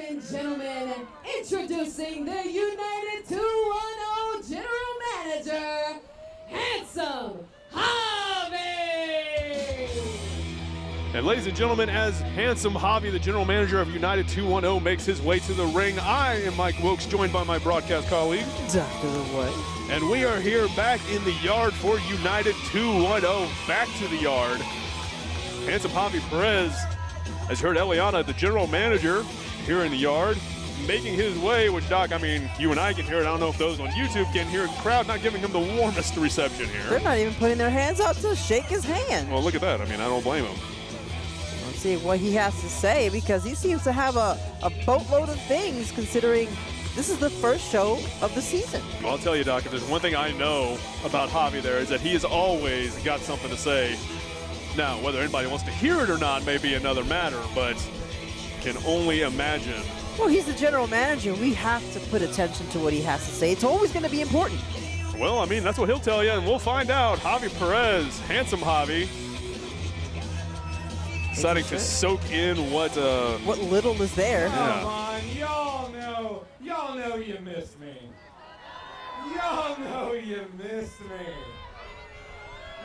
and gentlemen, introducing the United 210 General Manager, Handsome Javi! And ladies and gentlemen, as Handsome Javi, the General Manager of United 210, makes his way to the ring, I am Mike Wilkes, joined by my broadcast colleague, Dr. White. and we are here back in the yard for United 210, back to the yard. Handsome Javi Perez has heard Eliana, the General Manager, here in the yard, making his way, which, Doc, I mean, you and I can hear it. I don't know if those on YouTube can hear the crowd not giving him the warmest reception here. They're not even putting their hands out to shake his hand. Well, look at that. I mean, I don't blame him. Let's see what he has to say, because he seems to have a boatload of things, considering this is the first show of the season. Well, I'll tell you, Doc, if there's one thing I know about Javi there is that he has always got something to say. Now, whether anybody wants to hear it or not may be another matter, but can only imagine. Well, he's the general manager. We have to put attention to what he has to say. It's always going to be important. Well, I mean, that's what he'll tell you, and we'll find out. Javi Perez, Handsome Javi, deciding to soak in what little is there. Come on, y'all know you missed me. Y'all know you missed me.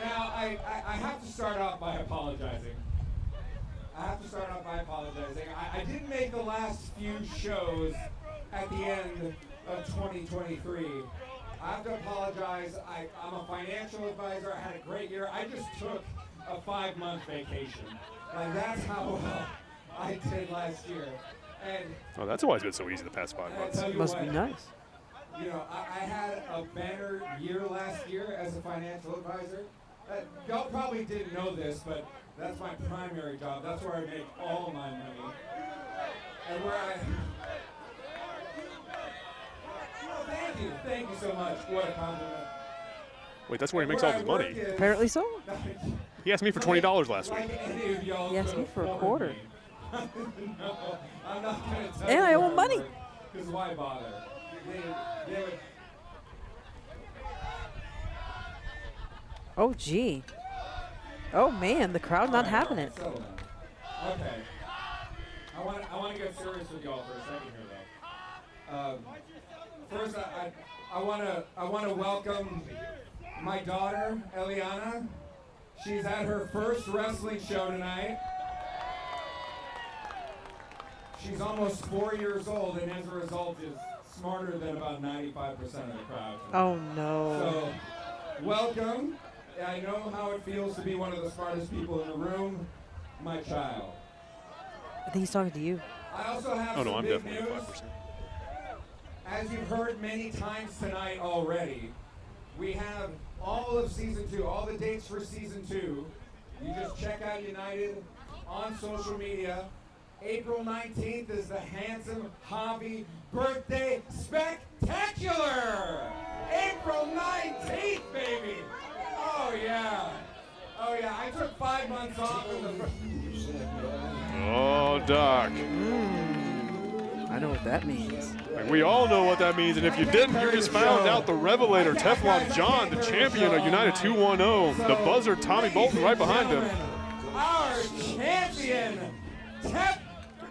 Now, I have to start off by apologizing. I didn't make the last few shows at the end of 2023. I have to apologize. I'm a financial advisor. I had a great year. I just took a 5-month vacation. Like, that's how well I did last year. And oh, that's always been so easy the past 5 months. Must be nice. You know, I had a banner year last year as a financial advisor. Y'all probably didn't know this, but that's my primary job. That's where I make all my money. And where Thank you so much. What a compliment. Wait, that's where he makes all his money. Apparently so. He asked me for $20 last week. He asked me for a quarter. No, I'm not going to tell And you I owe where money. work, 'cause why bother? They would. Oh, gee. Oh, man, the crowd not having it. Okay. I want to get serious with y'all for a second here, though. First, I want to welcome my daughter, Eliana. She's at her first wrestling show tonight. She's almost 4 years old, and as a result is smarter than about 95% of the crowd. Oh, no. So, welcome. I know how it feels to be one of the smartest people in the room, my child. I think he's talking to you. I also have Oh, no, some I'm big definitely news. 5%. As you've heard many times tonight already, we have all of Season 2, all the dates for Season 2. You just check out United on social media. April 19th is the Handsome Javi Birthday Spectacular! April 19th, baby! Oh, yeah. Oh, yeah. I took 5 months off in the first. Oh, Doc. I know what that means. Like, we all know what that means, and if you didn't, you just found out the Revelator, Teflon John, the champion of United 210, the buzzer, Tommy Bolton, right behind him. Our champion,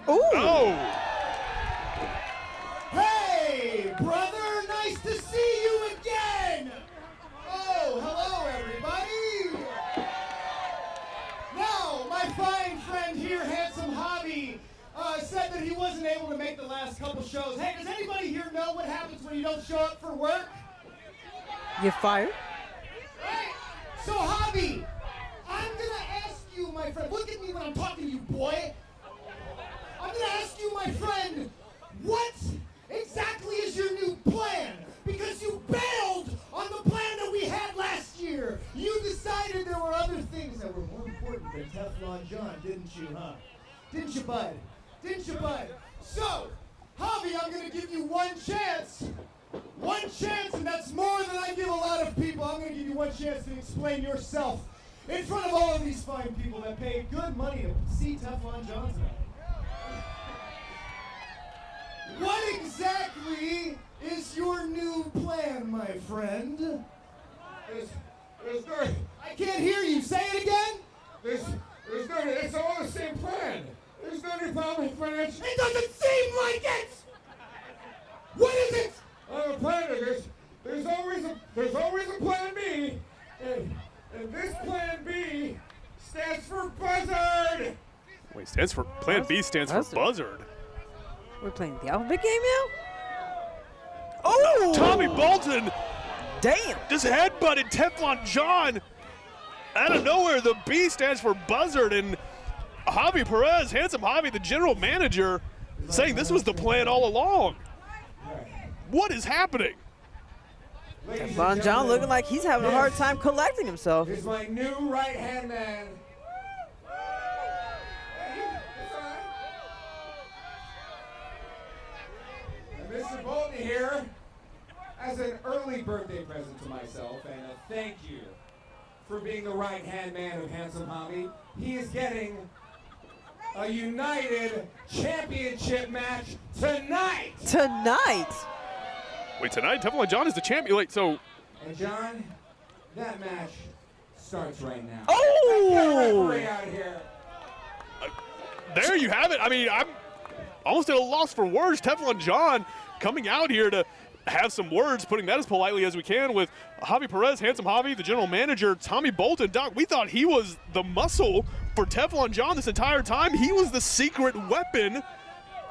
Ooh! Oh! Hey, brother, nice to see you again! Oh, hello, everybody! Now, my fine friend here, Handsome Javi, said that he wasn't able to make the last couple shows. Hey, does anybody here know what happens when you don't show up for work? You're fired? Right? So, Javi, I'm gonna ask you, my friend, look at me when I'm talking to you, boy. I'm gonna ask you, my friend, what exactly is your new plan? Because you bailed on the plan that we had last year. You decided there were other things that were more important than Teflon John, didn't you, huh? Didn't you, bud? Didn't you, bud? So, Javi, I'm gonna give you one chance. One chance, and that's more than I give a lot of people. I'm gonna give you one chance to explain yourself in front of all of these fine people that paid good money to see Teflon John tonight. What exactly is your new plan, my friend? I can't hear you. Say it again. It's all the same plan. There's no new plan financial. It doesn't seem like Plan B stands for buzzard. We're playing the alphabet game now? Oh! Tommy Bolton Damn! just headbutted Teflon John. Out of nowhere, the B stands for buzzard, and Javi Perez, Handsome Javi, the general manager, saying this was the plan all along. What is happening? Teflon John looking like he's having a hard time collecting himself. Here's my new right-hand man. And Mr. Bolton here, as an early birthday present to myself and a thank you for being the right-hand man of Handsome Javi, he is getting a United Championship match tonight. Tonight? Wait, tonight Teflon John is the champion. Like, so. And John, that match starts right now. Oh! Get a referee out of here. There you have it. I mean, I'm almost at a loss for words. Teflon John coming out here to have some words, putting that as politely as we can, with Javi Perez, Handsome Javi, the general manager, Tommy Bolton. Doc, we thought he was the muscle for Teflon John this entire time. He was the secret weapon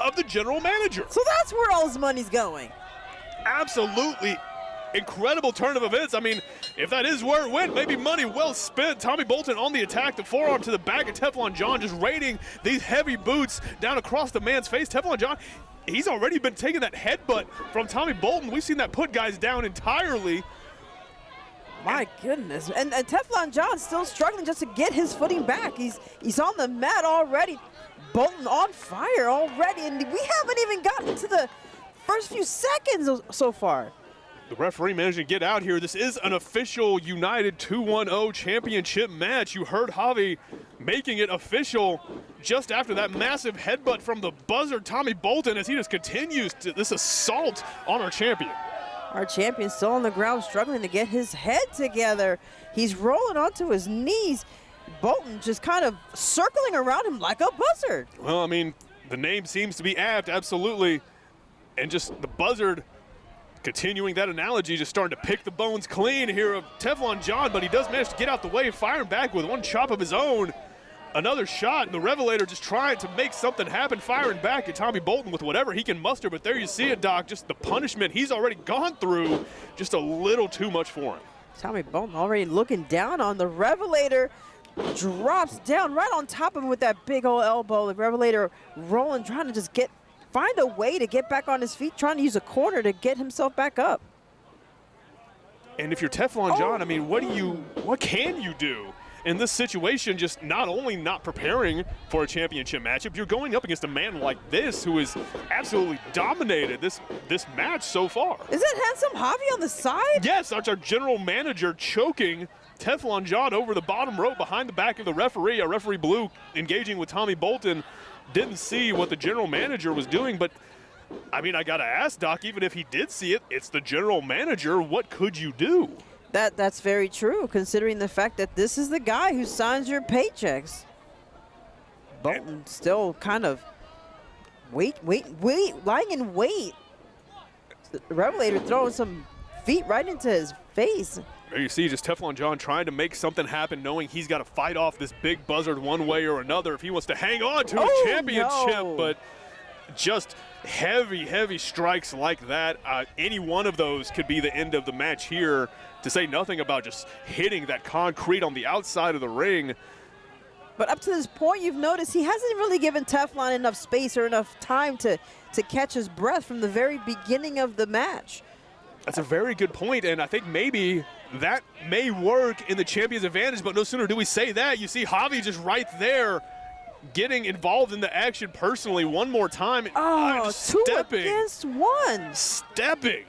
of the general manager. So that's where all his money's going. Absolutely incredible turn of events. I mean, if that is where it went, maybe money well spent. Tommy Bolton on the attack, the forearm to the back of Teflon John, just raining these heavy boots down across the man's face. Teflon John, he's already been taking that headbutt from Tommy Bolton. We've seen that put guys down entirely. My goodness. And Teflon John's still struggling just to get his footing back. He's on the mat already. Bolton on fire already, and we haven't even gotten to the first few seconds so far. The referee managed to get out here. This is an official United 2-1-0 championship match. You heard Javi making it official just after that massive headbutt from the buzzer, Tommy Bolton, as he just continues to this assault on our champion. Our champion's still on the ground, struggling to get his head together. He's rolling onto his knees. Bolton just kind of circling around him like a buzzard. Well, I mean, the name seems to be apt, absolutely. And just the buzzard, continuing that analogy, just starting to pick the bones clean here of Teflon John, but he does manage to get out the way, firing back with one chop of his own. Another shot, and the Revelator just trying to make something happen, firing back at Tommy Bolton with whatever he can muster. But there you see it, Doc, just the punishment he's already gone through, just a little too much for him. Tommy Bolton already looking down on the Revelator, drops down right on top of him with that big old elbow. The Revelator rolling, trying to just find a way to get back on his feet, trying to use a corner to get himself back up. And if you're Teflon John, I mean, what can you do in this situation? Just not only not preparing for a championship matchup, you're going up against a man like this who has absolutely dominated this match so far. Is it Handsome Javi on the side? Yes, that's our general manager choking Teflon John over the bottom rope behind the back of the referee. Referee Blue engaging with Tommy Bolton. Didn't see what the general manager was doing, but I mean, I gotta ask, Doc, even if he did see it, it's the general manager. What could you do? That's very true, considering the fact that this is the guy who signs your paychecks. Bolton still kind of lying in wait. The Revelator throwing some feet right into his face. There you see just Teflon John trying to make something happen, knowing he's got to fight off this big buzzard one way or another if he wants to hang on to his championship. No. But just heavy strikes like that. Any one of those could be the end of the match here, to say nothing about just hitting that concrete on the outside of the ring. But up to this point, you've noticed he hasn't really given Teflon enough space or enough time to catch his breath from the very beginning of the match. That's a very good point, and I think maybe that may work in the champion's advantage, but no sooner do we say that, you see Javi just right there getting involved in the action personally one more time. Oh, two against one. Stepping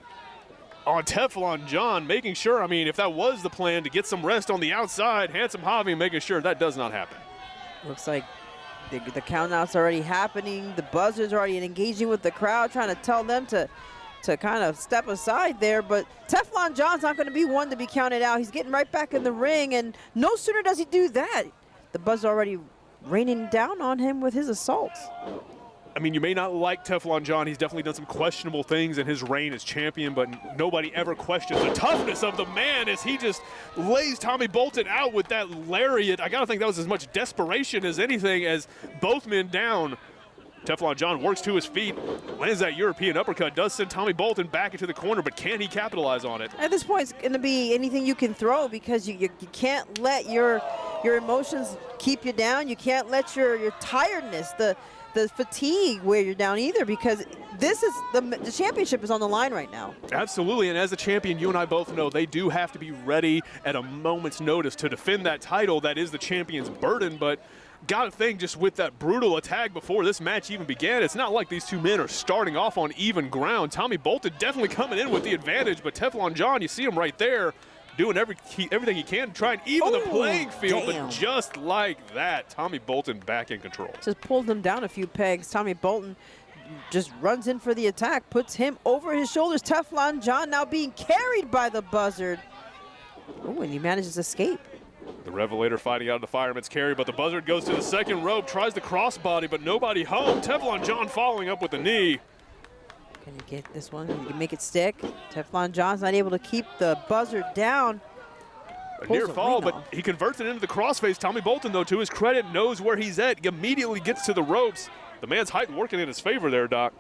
on Teflon John, making sure, I mean, if that was the plan, to get some rest on the outside, Handsome Javi making sure that does not happen. Looks like the countdown's already happening. The buzzers already engaging with the crowd, trying to tell them to kind of step aside there, but Teflon John's not going to be one to be counted out. He's getting right back in the ring, and no sooner does he do that, the buzz already raining down on him with his assaults. I mean, you may not like Teflon John. He's definitely done some questionable things in his reign as champion, but nobody ever questions the toughness of the man as he just lays Tommy Bolton out with that lariat. I got to think that was as much desperation as anything, as both men down. Teflon John works to his feet, lands that European uppercut, does send Tommy Bolton back into the corner, but can he capitalize on it? At this point, it's going to be anything you can throw, because you can't let your emotions keep you down. You can't let your tiredness, the fatigue wear you down either, because this is the championship is on the line right now. Absolutely, and as a champion, you and I both know they do have to be ready at a moment's notice to defend that title. That is the champion's burden, but gotta think, just with that brutal attack before this match even began, it's not like these two men are starting off on even ground. Tommy Bolton definitely coming in with the advantage, but Teflon John, you see him right there, doing everything he can to try and even the playing field, damn. but just like that, Tommy Bolton back in control. Just pulled him down a few pegs. Tommy Bolton just runs in for the attack, puts him over his shoulders. Teflon John now being carried by the buzzard. Oh, and he manages to escape. The Revelator fighting out of the fireman's carry, but the buzzard goes to the second rope, tries the crossbody, but nobody home. Teflon John following up with the knee. Can you get this one? Can you make it stick? Teflon John's not able to keep the buzzard down. A Pulls near a fall, Reno. but he converts it into the crossface. Tommy Bolton, though, to his credit, knows where he's at. He immediately gets to the ropes. The man's height working in his favor there, Doc.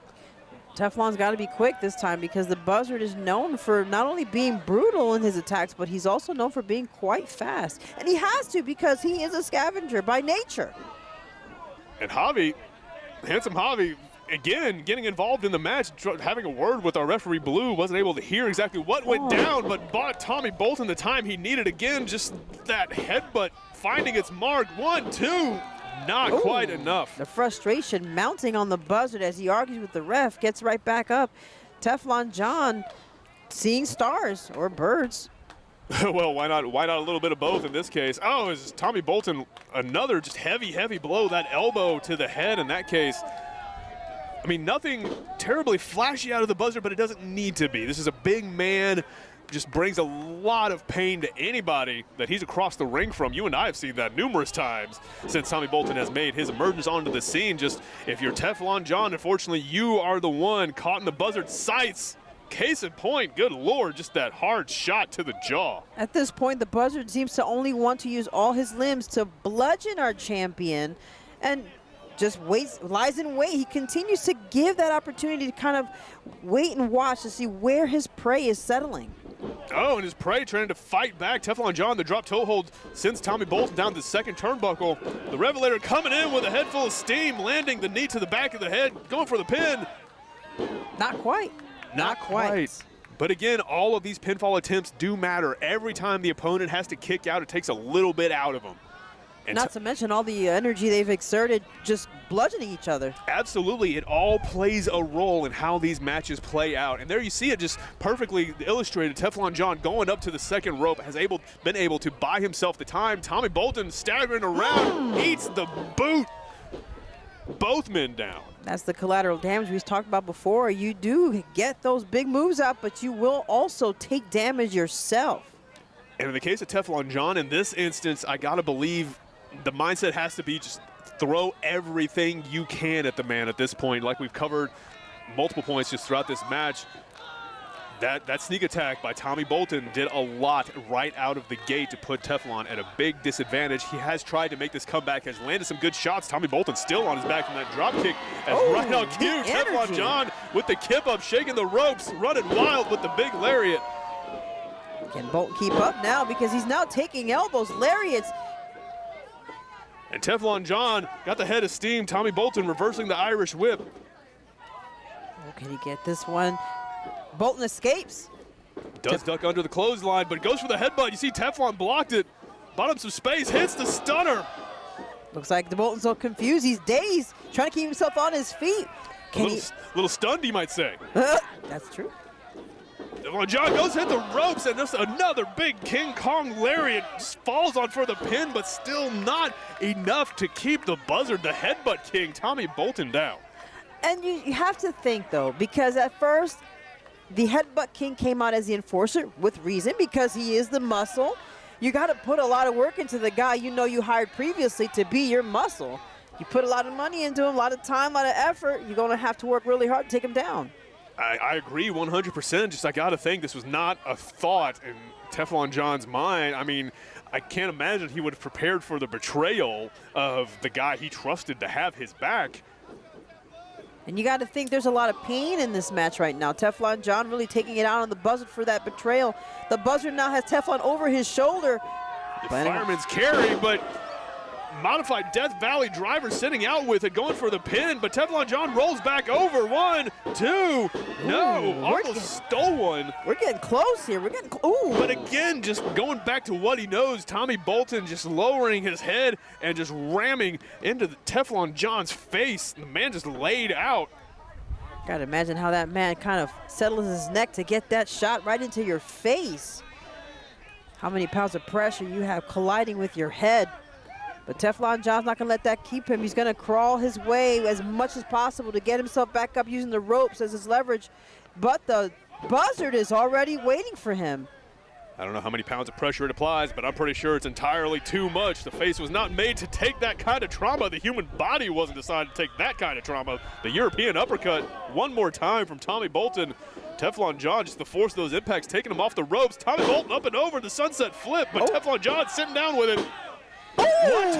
Teflon's got to be quick this time, because the buzzard is known for not only being brutal in his attacks, but he's also known for being quite fast. And he has to, because he is a scavenger by nature. And Javi, handsome Javi, again, getting involved in the match, having a word with our referee Blue, wasn't able to hear exactly what went down, but bought Tommy Bolton the time he needed. Again, just that headbutt finding its mark. 1, 2, not quite enough. The frustration mounting on the buzzard as he argues with the ref, gets right back up. Teflon John seeing stars or birds. Well, why not a little bit of both in this case? Oh, is Tommy Bolton another just heavy blow, that elbow to the head in that case. I mean, nothing terribly flashy out of the buzzard, but it doesn't need to be. This is a big man, just brings a lot of pain to anybody that he's across the ring from. You and I have seen that numerous times since Tommy Bolton has made his emergence onto the scene. Just, if you're Teflon John, unfortunately, you are the one caught in the buzzard's sights. Case in point, good Lord, just that hard shot to the jaw. At this point, the buzzard seems to only want to use all his limbs to bludgeon our champion, and just lies in wait. He continues to give that opportunity to kind of wait and watch to see where his prey is settling. Oh, and his prey trying to fight back. Teflon John, the drop toe hold, sends Tommy Bolton down the second turnbuckle. The Revelator coming in with a head full of steam, landing the knee to the back of the head, going for the pin. Not quite. Not quite. But again, all of these pinfall attempts do matter. Every time the opponent has to kick out, it takes a little bit out of them. And not to mention all the energy they've exerted just bludgeoning each other. Absolutely, it all plays a role in how these matches play out. And there you see it just perfectly illustrated. Teflon John going up to the second rope has been able to buy himself the time. Tommy Bolton staggering around, eats the boot. Both men down. That's the collateral damage we talked about before. You do get those big moves out, but you will also take damage yourself. And in the case of Teflon John, in this instance, I gotta believe the mindset has to be just throw everything you can at the man at this point. Like we've covered multiple points just throughout this match. That sneak attack by Tommy Bolton did a lot right out of the gate to put Teflon at a big disadvantage. He has tried to make this comeback, has landed some good shots. Tommy Bolton still on his back from that drop kick. As right on cue, Teflon John with the kip up, shaking the ropes, running wild with the big lariat. Can Bolton keep up now, because he's now taking elbows, lariats. And Teflon John got the head of steam. Tommy Bolton reversing the Irish whip. Oh, can he get this one? Bolton escapes. Does duck under the clothesline, but goes for the headbutt. You see Teflon blocked it. Bought him some space, hits the stunner. Looks like the Bolton's so confused. He's dazed, trying to keep himself on his feet. Little stunned, you might say. That's true. Well, John goes hit the ropes, and just another big King Kong lariat just falls on for the pin, but still not enough to keep the buzzard, the headbutt king, Tommy Bolton, down. And you have to think, though, because at first, the headbutt king came out as the enforcer with reason, because he is the muscle. You got to put a lot of work into the guy you know you hired previously to be your muscle. You put a lot of money into him, a lot of time, a lot of effort. You're going to have to work really hard to take him down. I agree 100%. Just I got to think this was not a thought in Teflon John's mind. I mean, I can't imagine he would have prepared for the betrayal of the guy he trusted to have his back. And you got to think there's a lot of pain in this match right now. Teflon John really taking it out on the Buzzard for that betrayal. The Buzzard now has Teflon over his shoulder. The fireman's carry, but modified Death Valley driver sitting out with it, going for the pin, but Teflon John rolls back over. 1, 2, no, almost stole one. We're getting close here. We're getting ooh. But again, just going back to what he knows, Tommy Bolton just lowering his head and just ramming into the Teflon John's face. The man just laid out. Gotta imagine how that man kind of settles his neck to get that shot right into your face. How many pounds of pressure you have colliding with your head. But Teflon John's not going to let that keep him. He's going to crawl his way as much as possible to get himself back up using the ropes as his leverage. But the Buzzard is already waiting for him. I don't know how many pounds of pressure it applies, but I'm pretty sure it's entirely too much. The face was not made to take that kind of trauma. The human body wasn't designed to take that kind of trauma. The European uppercut, one more time from Tommy Bolton. Teflon John, just the force of those impacts, taking him off the ropes. Tommy Bolton up and over the sunset flip, but Teflon John sitting down with it. 1, 2,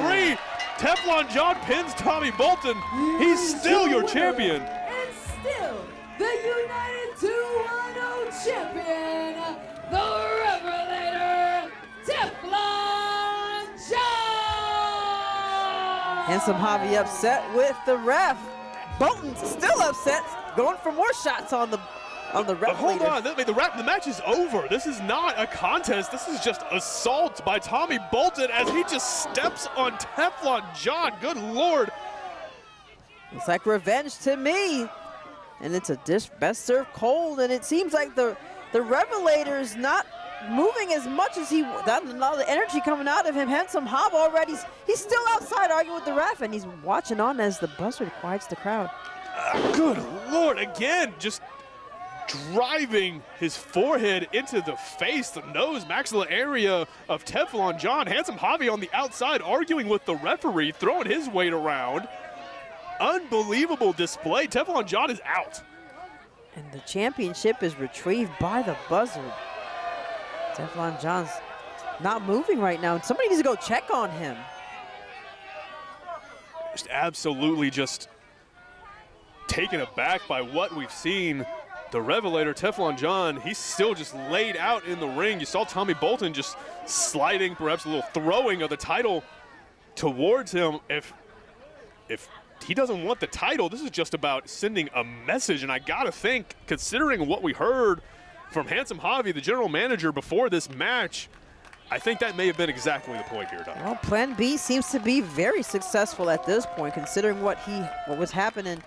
3. Teflon John pins Tommy Bolton. He's still your champion. And still the United 2-1-0 champion, the Revelator, Teflon John. Handsome Javi upset with the ref. Bolton's still upset, going for more shots on the ref. Hold on, the match is over. This is not a contest. This is just assault by Tommy Bolton as he just steps on Teflon John. Good Lord. It's like revenge to me. And it's a dish best served cold. And it seems like the Revelator's not moving as much as not a lot of energy coming out of him. Handsome Hob already, he's still outside arguing with the ref, and he's watching on as the Buzzard quiets the crowd. Good Lord, again, just driving his forehead into the face, the nose, maxilla area of Teflon John. Handsome Javi on the outside arguing with the referee, throwing his weight around. Unbelievable display. Teflon John is out. And the championship is retrieved by the Buzzard. Teflon John's not moving right now. Somebody needs to go check on him. Just absolutely just taken aback by what we've seen. The Revelator, Teflon John, he's still just laid out in the ring. You saw Tommy Bolton just sliding, perhaps a little throwing of the title towards him. If he doesn't want the title, this is just about sending a message. And I gotta think, considering what we heard from Handsome Javi, the general manager, before this match, I think that may have been exactly the point here, Doc. Well, Plan B seems to be very successful at this point, considering what was happening.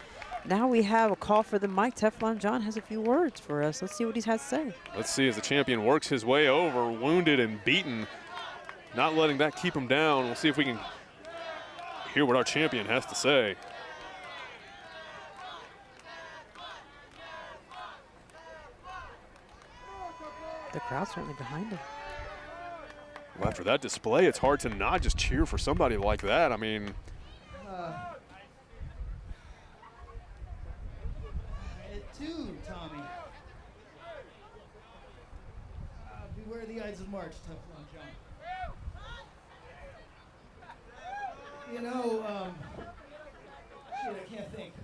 Now we have a call for the mic. Teflon John has a few words for us. Let's see what he has to say. Let's see as the champion works his way over, wounded and beaten, not letting that keep him down. We'll see if we can hear what our champion has to say. The crowd's certainly behind him. Well, after that display, it's hard to not just cheer for somebody like that. I mean, Two, Tommy. Beware the Ides of March, Teflon John. You know, shit, I can't think.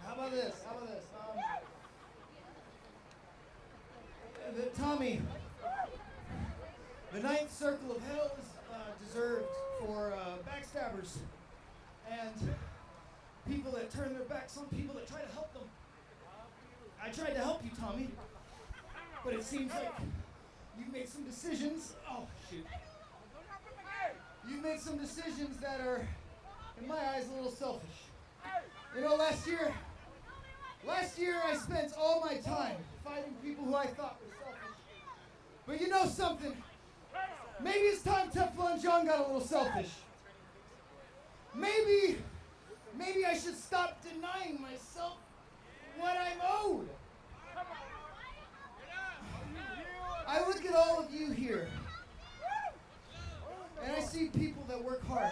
How about this? Tommy, the ninth circle of hell is deserved for backstabbers and people that turn their backs on people that try to help them. I tried to help you, Tommy, but it seems like you've made some decisions. Oh, shoot. You've made some decisions that are, in my eyes, a little selfish. You know, last year I spent all my time fighting people who I thought were selfish. But you know something? Maybe it's time Teflon John got a little selfish. Maybe I should stop denying myself what I'm owed. I look at all of you here, and I see people that that work hard.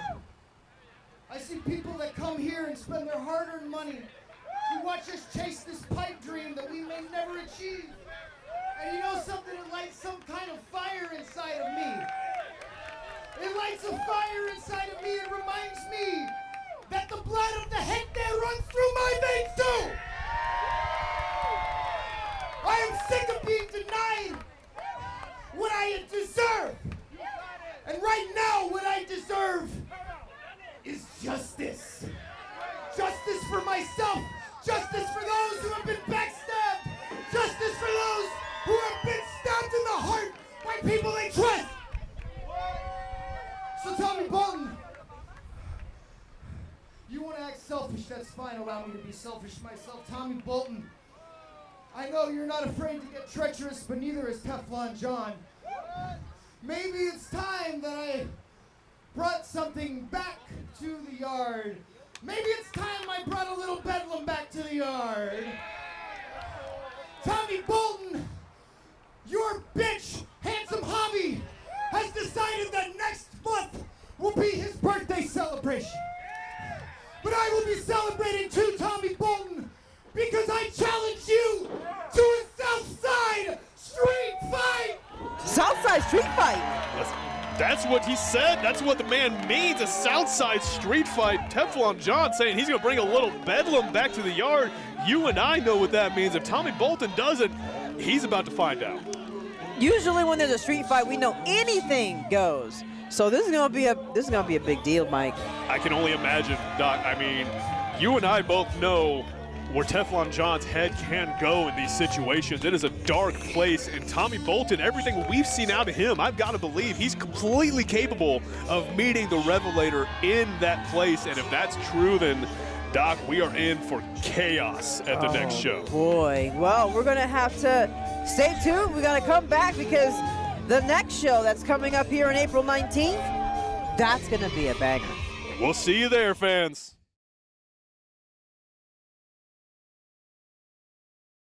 I see people that come here and spend their hard-earned money to watch us chase this pipe dream that we may never achieve. And you know something? It lights some kind of fire inside of me. It lights a fire inside of me and reminds me that the blood of the gente runs through my veins too. I am sick of being denied what I deserve. And right now, what I deserve is justice. Justice for myself. Justice for those who have been backstabbed. Justice for those who have been stabbed in the heart by people they trust. So Tommy Bolton, you want to act selfish, that's fine. Allow me to be selfish myself. Tommy Bolton, I know you're not afraid to get treacherous, but neither is Teflon John. Maybe it's time that I brought something back to the yard. Maybe it's time I brought a little bedlam back to the yard. Tommy Bolton, your bitch, handsome Javi, has decided that next month will be his birthday celebration. But I will be celebrating too, Tommy Bolton, because I challenge you to a Southside street fight! Southside street fight. That's what he said. That's what the man means, a Southside street fight. Teflon John saying he's going to bring a little bedlam back to the yard. You and I know what that means. If Tommy Bolton doesn't, he's about to find out. Usually when there's a street fight, we know anything goes. So this is gonna be a big deal, Mike. I can only imagine, Doc. I mean, you and I both know where Teflon John's head can go in these situations. It is a dark place, and Tommy Bolton, everything we've seen out of him, I've got to believe he's completely capable of meeting the Revelator in that place. And if that's true, then Doc, we are in for chaos at the next show. Boy, well, we're gonna have to stay tuned. We gotta come back because the next show that's coming up here on April 19th, that's gonna be a banger. We'll see you there, fans.